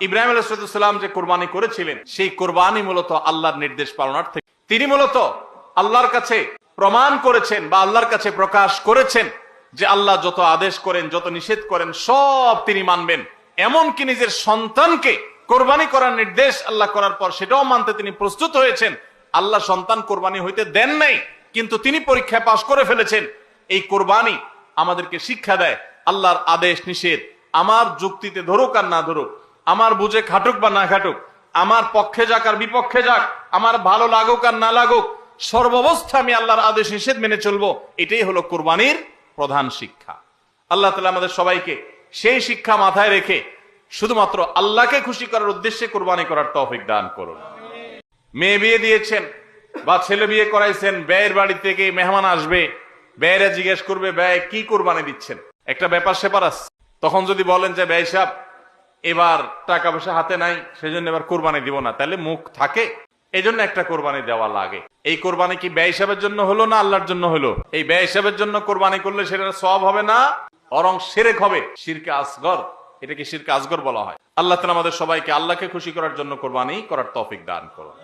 ইব্রাহিম আলাইহিস সালাম যে কোরবানি করেছিলেন, সেই কোরবানি মূলত আল্লাহর নির্দেশ পালনার্থে। তিনি মূলত আল্লাহর কাছে প্রমাণ করেছেন বা আল্লাহর কাছে প্রকাশ করেছেন যে আল্লাহ যত আদেশ করেন, যত নিষেধ করেন, সব তিনি মানবেন। এমনকি নিজের সন্তানকে কোরবানি করার নির্দেশ আল্লাহ করার পর সেটাও মানতে তিনি প্রস্তুত হয়েছেন। আল্লাহ সন্তান কোরবানি হইতে দেন নাই, কিন্তু তিনি পরীক্ষায় পাশ করে ফেলেছেন। এই কোরবানি আমাদেরকে শিক্ষা দেয় আল্লাহর আদেশ নিষেধ আমার যুক্তিতে ধরুক আর না ধরুক, আমার বুঝে খাটুক বা না খাটুক, আমার পক্ষে যাক আর বিপক্ষে যাক, আমার ভালো লাগুক আর না লাগুক, সর্বাবস্থা আমি আল্লাহর আদেশ নিষেধ মেনে চলবো। এটাই হলো কোরবানির প্রধান শিক্ষা। আল্লাহ তাআলা আমাদের সবাইকে সেই শিক্ষা মাথায় রেখে শুধুমাত্র আল্লাহকে খুশি করার উদ্দেশ্যে কোরবানি করার তৌফিক দান করুন। মেয়ে বিয়ে দিয়েছেন বা ছেলে বিয়ে করাইছেন, ব্যয়ের বাড়ি থেকে মেহমান আসবে, ব্যয়েরা জিজ্ঞেস করবে ব্যয় কি কোরবানি দিচ্ছেন, একটা ব্যাপার সেপার আছে। তখন যদি বলেন যে ব্যয় সাহেব এবার টাকা পয়সা হাতে নাই, সেজন্য এবার কোরবানি দিব না, তাহলে মুখ থাকে। এই জন্য একটা কোরবানি দেওয়া লাগে। এই কোরবানি কি ব্যয় হিসাবের জন্য হলো না আল্লাহর জন্য হলো? এই ব্যয় হিসাবের জন্য কোরবানি করলে সেটা সওয়াব হবে না, বরং শিরক হবে, শিরকে আসগর। এটাকে শিরকে আসগর বলা হয়। আল্লাহ তাআলা আমাদের সবাইকে আল্লাহকে খুশি করার জন্য কোরবানি করার তৌফিক দান করুন।